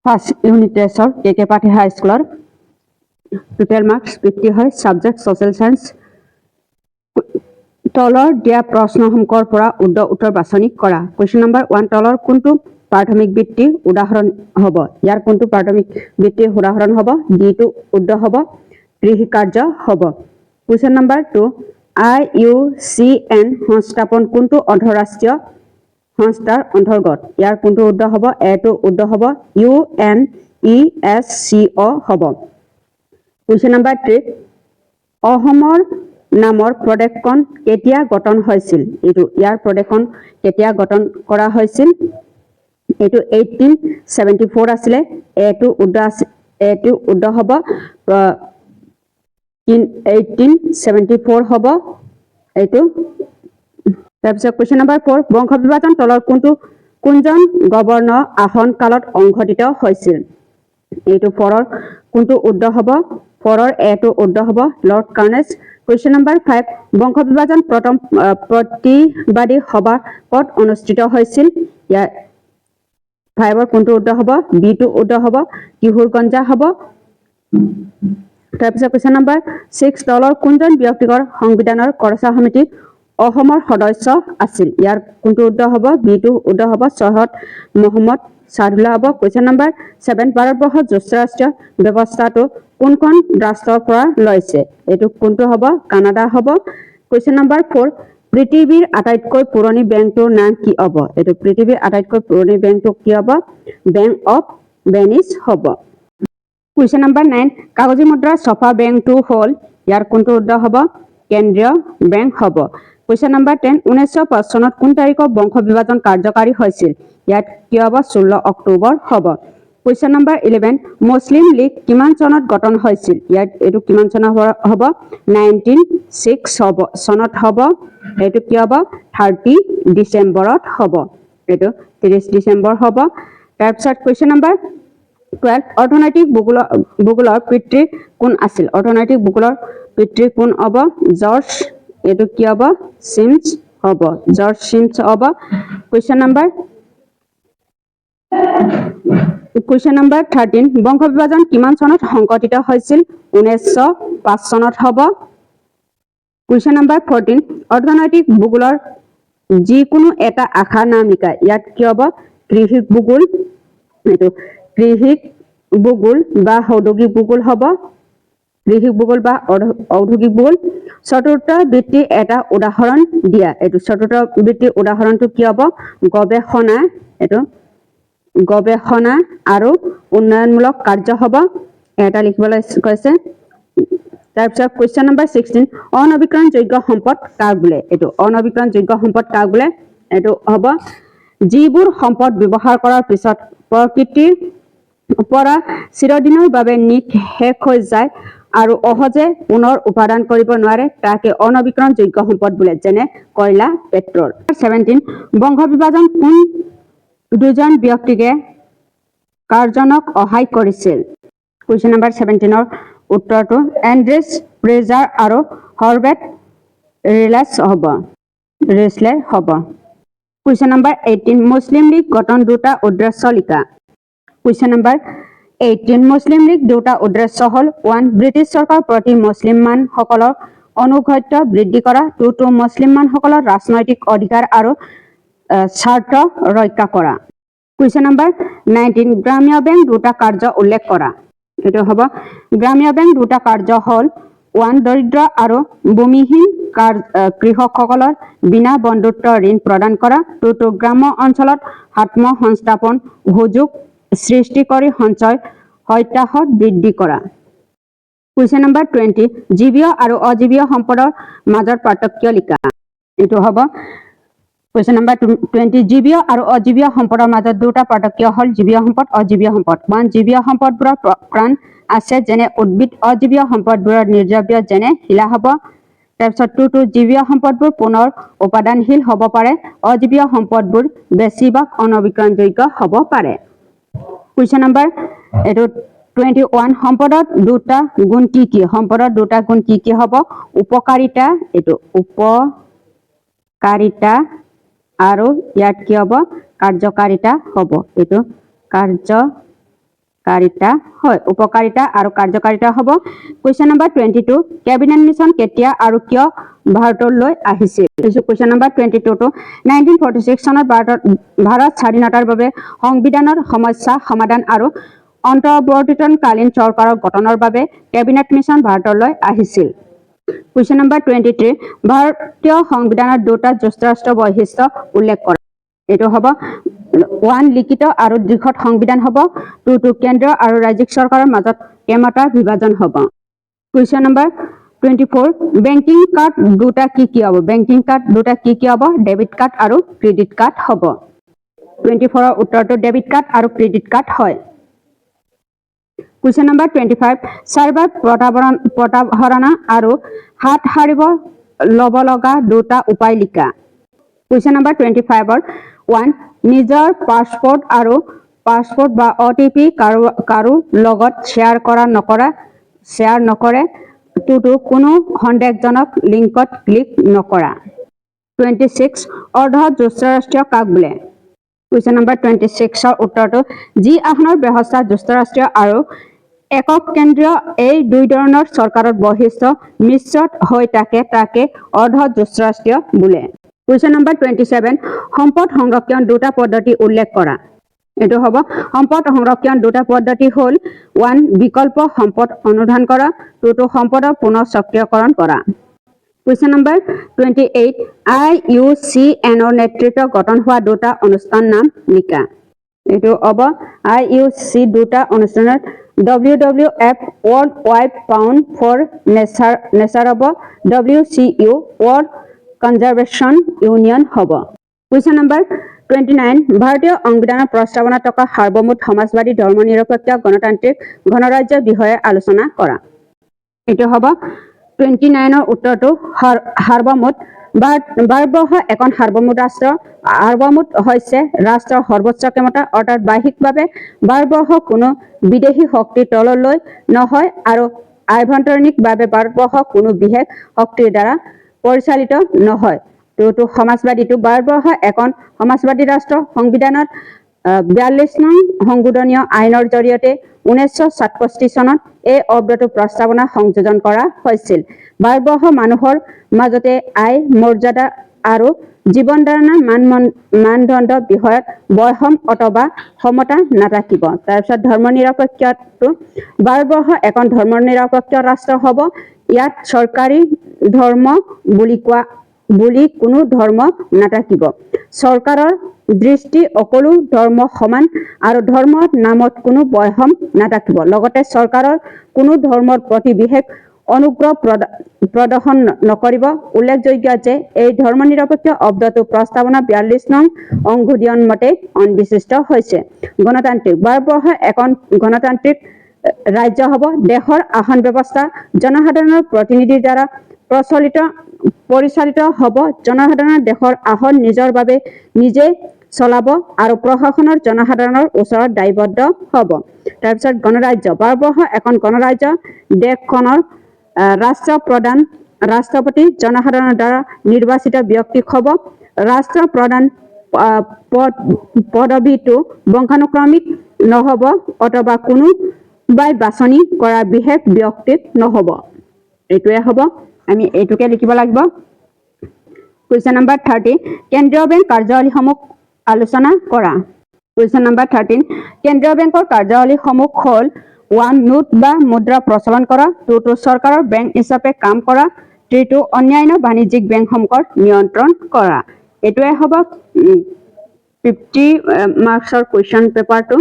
first unit টেস্টৰ কেকেপাটি হাই স্কুলৰ total marks 50 হয় subject social science তলৰ দিয়া প্ৰশ্নসমূহৰ পৰা উত্তৰ বাছনি কৰা কোৱেশ্চন নম্বৰ 1 তলৰ কোনটো প্ৰাথমিক বৃত্তিৰ উদাহৰণ হ'ব ইয়াৰ কোনটো প্ৰাথমিক বৃত্তিৰ উদাহৰণ হ'ব ডিটো উত্তৰ হ'ব কৃষি কাৰ্য হ'ব কোৱেশ্চন নম্বৰ 2 IUCN সংস্থাপন কোনটো অন্তঃৰাষ্ট্ৰীয় সংস্থাৰ অন্তৰ্গত ইয়াৰ কোনটো উত্তৰ হ'ব এটো উত্তৰ হ'ব UNESCO হ'ব কোৱেশ্চন নম্বৰ 3 অসমৰ নামৰ প্ৰদেশখন কেতিয়া গঠন হৈছিল এটো ইয়াৰ প্ৰদেশখন কেতিয়া গঠন কৰা হৈছিল এটো 1874 আছিল এটো উত্তৰ হ'ব 1874 হ'ব এটো তাৰপিছত কোৱেশ্চন নম্বৰ 4 বংশ বিভাজন তলৰ কোনজন গভৰ্ণৰ আহন কালত সংঘটিত হৈছিল এইটো 4ৰ কোনটো উত্তৰ হ'ব 4ৰ এটো উত্তৰ হ'ব লৰ্ড কাৰ্নেছ কোৱেশ্চন নম্বৰ 5 বংশ বিভাজন প্ৰথম প্ৰতিবাদী সভা ক'ত অনুষ্ঠিত হৈছিল ইয়াৰ 5ৰ কোনটো উত্তৰ হ'ব বিটো উত্তৰ হ'ব কিশোৰগঞ্জ হ'ব তাৰপিছত কোৱেশ্চন নম্বৰ 6 তলৰ কোনজন ব্যক্তিগত সংবিধানৰ খৰচা সমিতি অসমৰ সদস্য আছিল ইয়াৰ কোনটো উত্তৰ হ'ব বিটো উত্তৰ হ'ব সৈয়দ মোহাম্মদ সাদুল্লাহ হ'ব কোৱেশ্চন নম্বৰ 7 ভাৰতবৰ্ষৰ যুক্তৰাষ্ট্ৰীয় ব্যৱস্থাটো কোনখন ৰাষ্ট্ৰৰ পৰা লৈছে এটো কোনটো হ'ব কানাডা হ'ব কোৱেশ্চন নম্বৰ 4 পৃথিৱীৰ আটাইতকৈ পুৰণি বেংকটোৰ নাম কি হ'ব এটো পৃথিৱীৰ আটাইতকৈ পুৰণি বেংকটো কি হ'ব বেংক অফ ভেনিছ হ'ব কোৱেশ্চন নম্বৰ 9 কাগজী মুদ্ৰা ছপা বেংকটো হ'ল ইয়াৰ কোনটো উত্তৰ হ'ব কেন্দ্ৰীয় বেংক হ'ব কোৱেশ্চন নম্বৰ 10 1905 চনত কোন তাৰিখত বংশ বিভাজন কাৰ্যকাৰী হৈছিল ইয়াত কি হ'ব 16 অক্টোবৰ হ'ব কোৱেশ্চন নম্বৰ 11 মুছলিম লীগ কিমান চনত গঠন হৈছিল ইয়াত এটো কিমান চনত হ'ব 1906 হ'ব চনত হ'ব এটো কি হ'ব 30 ডিসেম্বৰত হ'ব এটো 30 ডিসেম্বৰ হ'ব তাৰপিছত কোৱেশ্চন নম্বৰ 12 অৰ্থনৈতিক ভূগোলৰ পিতৃ কোন আছিল অৰ্থনৈতিক ভূগোলৰ পিতৃ কোন হ'ব জৰ্জ এটো কি হ'ব সিমছ হ'ব জৰ্জ সিমছ হ'ব কোৱেশ্চন নম্বৰ 13 বংশ বিভাজন কিমান চনত সংঘটিত হৈছিল 1905 চনত হ'ব কোৱেশ্চন নম্বৰ 14 অৰ্থনৈতিক ভূগোলৰ যিকোনো এটা আখা নাম লিখা ইয়াত কি হ'ব কৃষিক ভূগোল এটো কৃষিক ভূগোল বা ঔদ্যোগিক ভূগোল হ'ব কৃষিক ভূগোল বা ঔদ্যোগিক ভূগোল চতুৰ্থ বৃত্তিৰ এটা উদাহৰণ দিয়া এটো চতুৰ্থ বৃত্তিৰ উদাহৰণটো কি হ'ব গৱেষণা এটো গৱেষণা আৰু উন্নয়নমূলক কাৰ্য হ'ব এটা লিখিবলৈ কৈছে তাৰপিছত কোৱেশ্চন নম্বৰ 16 অনবীকৰণযোগ্য সম্পদ কাক বোলে এটো অনবীকৰণযোগ্য সম্পদ কাক বোলে এটো হ'ব যিবোৰ সম্পদ ব্যৱহাৰ কৰাৰ পিছত প্ৰকৃতিৰ পৰা চিৰদিনৰ বাবে নিঃশেষ হৈ যায় আৰু অহজে পুনৰ উৎপাদন কৰিব নোৱাৰে তাকে অনবীকৰণযোগ্য সম্পদ বোলে যেনে কয়লা পেট্ৰল 17 বংশ বিভাজন কোন দুজন ব্যক্তিকে কাৰ্জনক সহায় কৰিছিল কোৱেশ্চন নম্বৰ 17ৰ উত্তৰটো এন্ড্ৰেছ প্ৰেজাৰ আৰু হৰবেট ৰেছলে হ'ব কোৱেশ্চন নম্বৰ 18 মুছলিম লীগ গঠন দুটা উদ্দেশ্য লিখা কোৱেশ্চন নম্বৰ 18 মুছলিম লীগ দুটা উদ্দেশ্য হ'ল 1 ব্ৰিটিছ চৰকাৰ প্ৰতি মুছলমানসকলৰ অনুগত্য বৃদ্ধি কৰা 2 মুছলমানসকলৰ ৰাজনৈতিক অধিকাৰ আৰু স্বাৰ্থ ৰক্ষা কৰা কোৱেশ্চন নম্বৰ 19 গ্ৰামীয় বেংক দুটা কাৰ্য উল্লেখ কৰা এটো হ'ব গ্ৰামীয় বেংক দুটা কাৰ্য হ'ল 1 দৰিদ্ৰ আৰু ভূমিহীন কৃষকসকলৰ বিনা বন্ধুত্ব ঋণ প্ৰদান কৰা 2 গ্ৰাম্য অঞ্চলত আত্মসংস্থাপন সুযোগ সৃষ্টি কৰি সঞ্চয় সত্যাহত বৃদ্ধি কৰা কোৱেশ্চন নম্বৰ 20 জীৱীয় আৰু অজীৱীয় সম্পদৰ মাজৰ পাৰ্থক্য লিখা এটো হ'ব কোৱেশ্চন নম্বৰ 20 জীৱীয় আৰু অজীৱীয় সম্পদৰ মাজত দুটা পাৰ্থক্য হ'ল জীৱীয় সম্পদ অজীৱীয় সম্পদ 1 জীৱীয় সম্পদবোৰৰ প্ৰাণ আছে যেনে উদ্ভিদ অজীৱীয় সম্পদবোৰৰ নিৰ্জীৱ যেনে শিলা হ'ব তাৰপিছত 2 জীৱীয় সম্পদবোৰ পুনৰ উৎপাদনশীল হ'ব পাৰে অজীৱীয় সম্পদবোৰ বেছিভাগ অনবীকৰণযোগ্য হ'ব পাৰে কোৱেশ্চন নম্বৰ এটো 21 সম্পদৰ দুটা গুণ কি সম্পদৰ দুটা গুণ কি হ'ব উপকাৰিতা এটো উপকাৰিতা আৰু ইয়াত কি হ'ব কাৰ্যকাৰিতা হ'ব এটো কাৰ্য কাৰিতা হয় উপকাৰিতা আৰু কাৰ্যকাৰিতা হ'ব কুৱেশ্যন নম্বৰ 22 কেবিনেট মিছন কেতিয়া আৰু কিয় ভাৰতলৈ আহিছিল কুৱেশ্যন নম্বৰ 22 টো 1946 চনত ভাৰত স্বাধীনতাৰ বাবে সংবিধানৰ সমস্যা সমাধান আৰু অন্তৰ্বৰ্তীকালীন চৰকাৰৰ গঠনৰ বাবে কেবিনেট মিছন ভাৰতলৈ আহিছিল কুৱেশ্যন নম্বৰ 23 ভাৰতীয় সংবিধানৰ দুটা যুক্তৰাষ্ট্ৰ বৈশিষ্ট্য উল্লেখ কৰা এটো হ'ব 1 লিখিত আৰু দীৰ্ঘত সংবিধান হ'ব 2 কেন্দ্ৰীয় আৰু ৰাজ্যিক চৰকাৰৰ মাজত ক্ষমতাৰ বিভাজন হ'ব কুৱেশ্যন নম্বৰ 24 বেংকিং কাৰ্ড দুটা কি হ'ব বেংকিং কাৰ্ড দুটা কি হ'ব ডেবিট কাৰ্ড আৰু ক্ৰেডিট কাৰ্ড হ'ব 24 ৰ উত্তৰটো ডেবিট কাৰ্ড আৰু ক্ৰেডিট কাৰ্ড হয় কুৱেশ্যন নম্বৰ 25 চাইবাৰ প্ৰতাৰণা আৰু হাত সাৰিব ল'ব লগা দুটা উপায় লিখা কুৱেশ্যন নম্বৰ 25 ৰ 1 নিজৰ পাছপোৰ্ট বা OTP কাৰো লগত শ্বেয়াৰ নকৰে 2 কোনো সন্দেহজনক লিংকত ক্লিক নকৰা 26 অৰ্ধ যুক্তৰাষ্ট্ৰীয় কাক বোলে কুৱেশ্যন নম্বৰ 26 ৰ উত্তৰটো যি আসনৰ ব্যৱস্থা যুক্তৰাষ্ট্ৰীয় আৰু একক কেন্দ্ৰীয় এই দুই ধৰণৰ চৰকাৰৰ বৈশিষ্ট্য মিশ্ৰত হৈ তাকে অৰ্ধ যুক্তৰাষ্ট্ৰীয় বোলে কুৱেশ্যন নম্বৰ 27 সম্পদ সংৰক্ষণ দুটা পদ্ধতি উল্লেখ কৰা এটো হ'ব সম্পদ সংৰক্ষণ দুটা পদ্ধতি হ'ল 1 বিকল্প সম্পদ অনুধান কৰা 2 সম্পদৰ পুনৰ সক্ৰিয়কৰণ কৰা কুৱেশ্যন নম্বৰ 28 IUCN ৰ নেতৃত্ব গঠন হোৱা দুটা অনুষ্ঠান নাম লিখা এটো হ'ব IUC দুটা অনুষ্ঠানৰ WWF World Wide Fund for Nature হ'ব WCU World Conservation Union হ'ব কুৱেশ্যন নম্বৰ 29 ভাৰতীয় সংবিধানৰ প্ৰস্তাৱনাত থকা সাৰ্বভৌম সমাজবাদী ধৰ্মনিৰপেক্ষ গণতান্ত্ৰিক গণৰাজ্যৰ বিষয়ে আলোচনা কৰা এটো হ'ব 29 ৰ উত্তৰটো সাৰ্বভৌম ভাৰতবৰ্ষ এখন সাৰ্বভৌম ৰাষ্ট্ৰ সাৰ্বভৌম হৈছে ৰাষ্ট্ৰৰ সৰ্বোচ্চ ক্ষমতা অৰ্থাৎ বাহ্যিকভাৱে ভাৰতবৰ্ষ কোনো বিদেশী শক্তিৰ তললৈ নহয় আৰু আভ্যন্তৰীণভাৱে ভাৰতবৰ্ষ কোনো বিশেষ শক্তিৰ দ্বাৰা পৰিচালিত নহয় তো সমাজবাদীটো ভাৰতবৰ্ষ এখন সমাজবাদী ৰাষ্ট্ৰ সংবিধানত 42 নং সংশোধনীয় আইনৰ জৰিয়তে 1967 চনত এই অব্দটো প্ৰস্তাৱনা সংযোজন কৰা হৈছিল ভাৰতবৰ্ষ মানুহৰ মাজতে আই মৰ্যাদা আৰু জীৱন ধাৰণৰ মানদণ্ড বিষয়ত বৈষম অথবা সমতা নাথাকিব তাৰপিছত ধৰ্মনিৰপেক্ষটো ভাৰতবৰ্ষ এখন ধৰ্মনিৰপেক্ষ ৰাষ্ট্ৰ হ'ব ইয়াত চৰকাৰী ধৰ্ম বুলি কোনো ধৰ্ম নাথাকিব চৰকাৰৰ দৃষ্টি সকলো ধৰ্ম সমান আৰু ধৰ্মৰ নামত কোনো বৈষম নাথাকিব লগতে চৰকাৰৰ কোনো ধৰ্মৰ প্ৰতি বিশেষ অনুগ্ৰহ প্ৰদৰ্শন নকৰিব উল্লেখযোগ্য যে এই ধৰ্মনিৰপেক্ষ অব্দটো প্ৰস্তাৱনা 42 নং সংশোধনীয় মতে অনবিশিষ্ট হৈছে গণতান্ত্ৰিক ভাৰতবৰ্ষ এখন গণতান্ত্ৰিক ৰাজ্য হ'ব দেশৰ আসন ব্যৱস্থা জনসাধাৰণৰ প্ৰতিনিধিৰ দ্বাৰা পৰিচালিত হ'ব জনসাধাৰণৰ দেশৰ আসন নিজৰ বাবে নিজে চলাব আৰু প্ৰশাসনৰ জনসাধাৰণৰ ওচৰত দায়বদ্ধ হ'ব তাৰপিছত গণৰাজ্য ভাৰতবৰ্ষ এখন গণৰাজ্য দেশখনৰ ৰাষ্ট্ৰপতি জনসাধাৰণৰ দ্বাৰা নিৰ্বাচিত ব্যক্তিক হ'ব ৰাষ্ট্ৰপ্ৰধান পদবীটো বংশানুক্ৰমিক নহ'ব অথবা কোনোবাই বাছনি কৰা বিশেষ ব্যক্তিক নহ'ব এইটোৱে হ'ব আমি এইটোকে লিখিব লাগিব কুৱেশ্যন নম্বৰ 30 কেন্দ্ৰীয় বেংক কাৰ্যাৱলীসমূহ আলোচনা কৰা কুৱেশ্যন নম্বৰ 13 কেন্দ্ৰীয় বেংকৰ কাৰ্যাৱলীসমূহ হ'ল 1 নোট বা মুদ্ৰা প্ৰচলন কৰা 2 চৰকাৰৰ বেংক হিচাপে কাম কৰা 3 অন্যান্য বাণিজ্যিক বেংকসমূহৰ নিয়ন্ত্ৰণ কৰা এইটোৱে হ'ব 50 মাৰ্কছৰ কুৱেশ্যন পেপাৰটো